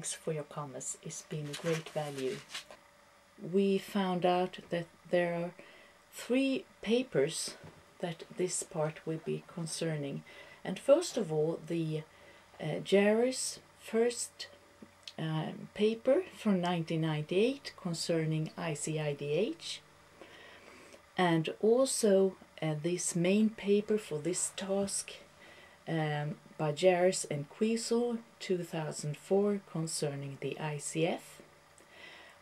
thanks for your comments. It's been a great value. We found out that there are 3 papers that this part will be concerning. And first of all, the Yaruss first paper from 1998 concerning ICIDH, and also this main paper for this task by Yaruss and Quesal 2004 concerning the ICF.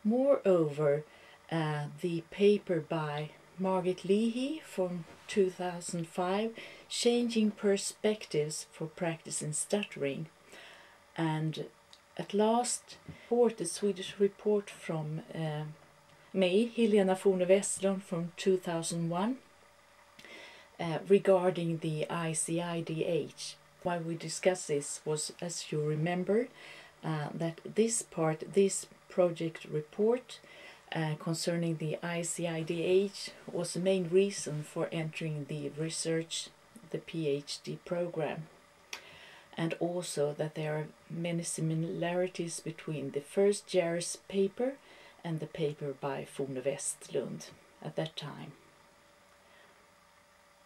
Moreover, the paper by Margaret Leahy from 2005, Changing Perspectives for Practice in Stuttering, and at last the Swedish report from me, Helena from Wästlund from 2001, regarding the ICIDH. Why we discussed this was, as you remember, that this project report concerning the ICIDH was the main reason for entering the PhD program, and also that there are many similarities between the first Yaruss paper and the paper by Wästlund at that time.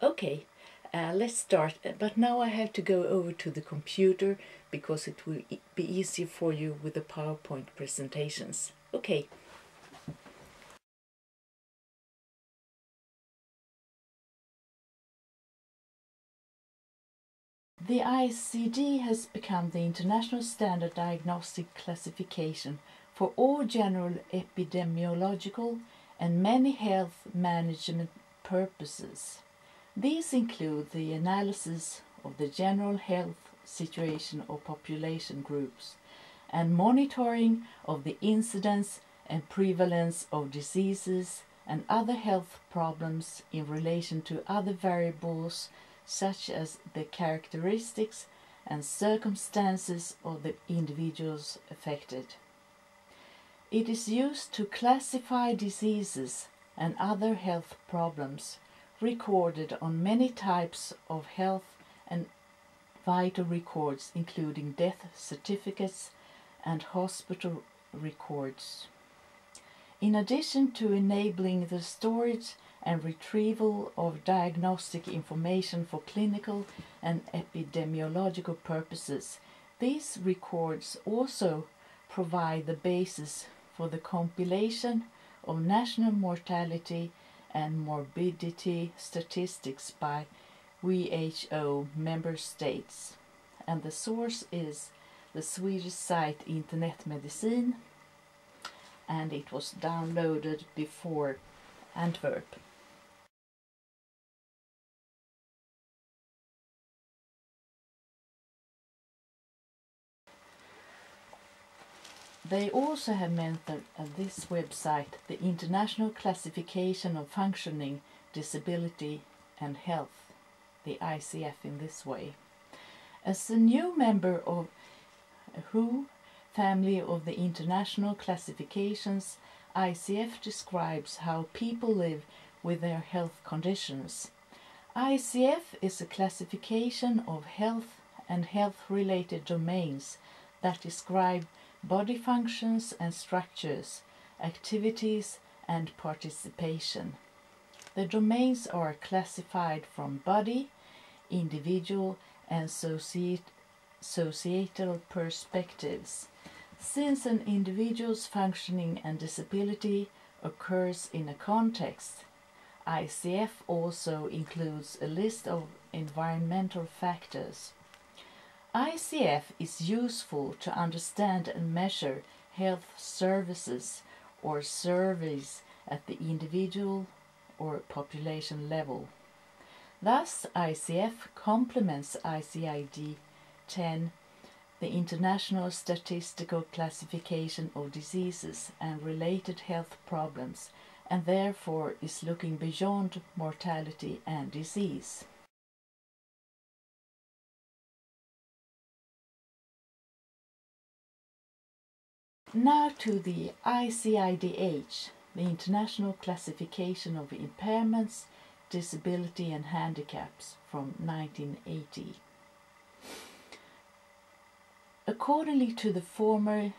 Okay, let's start, but now I have to go over to the computer because it will be easier for you with the PowerPoint presentations. Okay. The ICD has become the international standard diagnostic classification for all general epidemiological and many health management purposes. These include the analysis of the general health situation of population groups and monitoring of the incidence and prevalence of diseases and other health problems in relation to other variables such as the characteristics and circumstances of the individuals affected. It is used to classify diseases and other health problems recorded on many types of health and vital records, including death certificates and hospital records. In addition to enabling the storage and retrieval of diagnostic information for clinical and epidemiological purposes, these records also provide the basis for the compilation of national mortality and morbidity statistics by WHO member states, and the source is the Swedish site Internet Medicine, and it was downloaded before Antwerp. They also have mentioned at this website the International Classification of Functioning, Disability and Health, the ICF in this way. As a new member of WHO family of the international classifications, ICF describes how people live with their health conditions. ICF is a classification of health and health-related domains that describe body functions and structures, activities and participation. The domains are classified from body, individual and societal perspectives. Since an individual's functioning and disability occurs in a context, ICF also includes a list of environmental factors. ICF is useful to understand and measure health services or surveys at the individual or population level. Thus, ICF complements ICID-10, the International Statistical Classification of Diseases and Related Health Problems, and therefore is looking beyond mortality and disease. Now to the ICIDH, the International Classification of Impairments, Disability and Handicaps from 1980. Accordingly to the former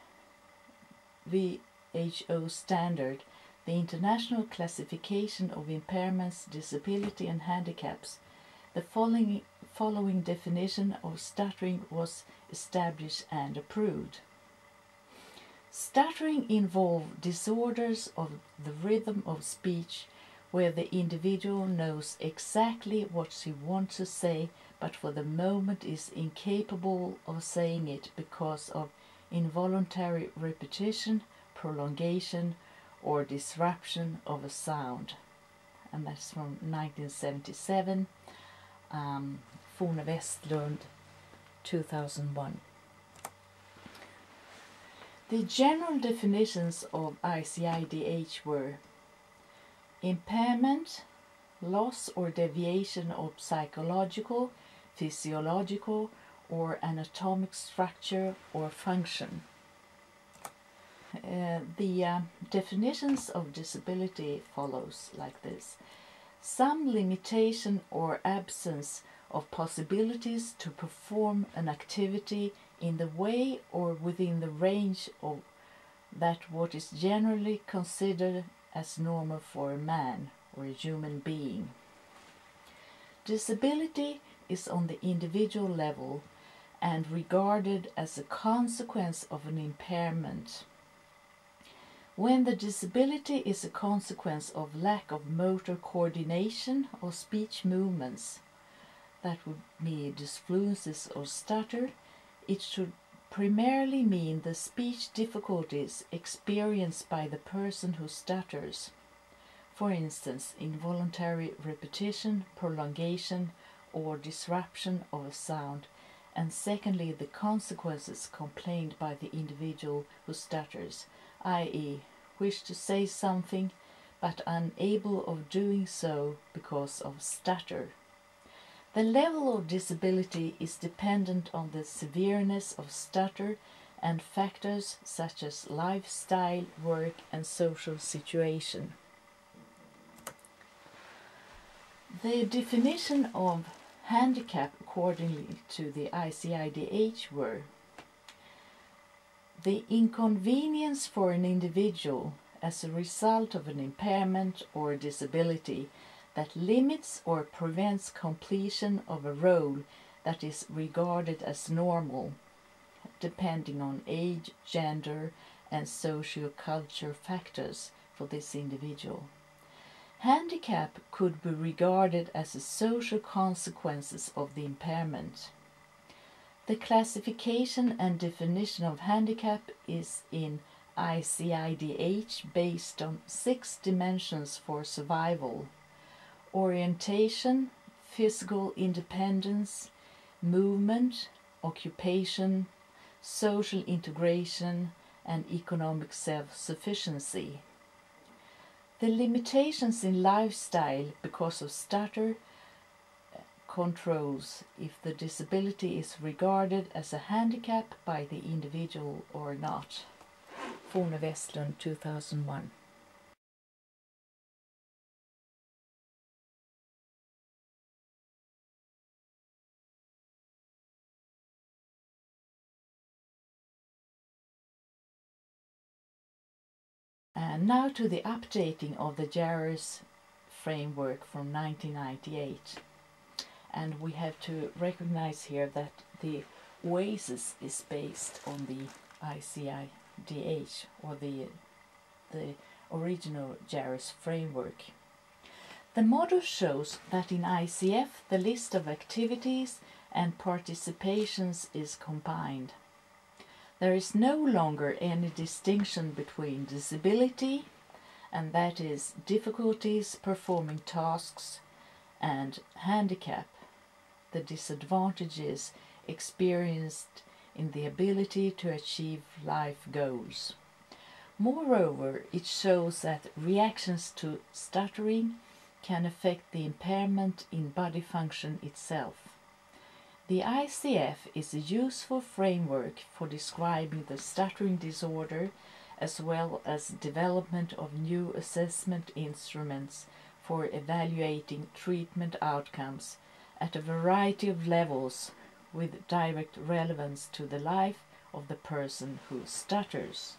WHO standard, the International Classification of Impairments, Disability and Handicaps, the following definition of stuttering was established and approved. Stuttering involves disorders of the rhythm of speech where the individual knows exactly what she wants to say but for the moment is incapable of saying it because of involuntary repetition, prolongation or disruption of a sound. And that's from 1977, Wästlund, 2001. The general definitions of ICIDH were impairment, loss or deviation of psychological, physiological or anatomic structure or function. The definitions of disability follows like this. Some limitation or absence of possibilities to perform an activity in the way or within the range of that what is generally considered as normal for a man or a human being. Disability is on the individual level and regarded as a consequence of an impairment. When the disability is a consequence of lack of motor coordination or speech movements, that would be usefulness or stutter, it should primarily mean the speech difficulties experienced by the person who stutters. For instance, involuntary repetition, prolongation, or disruption of a sound, and secondly, the consequences complained by the individual who stutters, i.e., wish to say something but unable of doing so because of stutter. The level of disability is dependent on the severeness of stutter and factors such as lifestyle, work and social situation. The definition of handicap according to the ICIDH were the inconvenience for an individual as a result of an impairment or disability that limits or prevents completion of a role that is regarded as normal, depending on age, gender, and socio-cultural factors for this individual. Handicap could be regarded as a social consequences of the impairment. The classification and definition of handicap is in ICIDH based on 6 dimensions for survival: orientation, physical independence, movement, occupation, social integration, and economic self-sufficiency. The limitations in lifestyle because of stutter controls if the disability is regarded as a handicap by the individual or not. Wästlund, 2001. And now to the updating of the Yaruss framework from 1998. And we have to recognize here that the OASIS is based on the ICIDH, or the original Yaruss framework. The model shows that in ICF the list of activities and participations is combined. There is no longer any distinction between disability, and that is difficulties performing tasks, and handicap, the disadvantages experienced in the ability to achieve life goals. Moreover, it shows that reactions to stuttering can affect the impairment in body function itself. The ICF is a useful framework for describing the stuttering disorder as well as development of new assessment instruments for evaluating treatment outcomes at a variety of levels with direct relevance to the life of the person who stutters.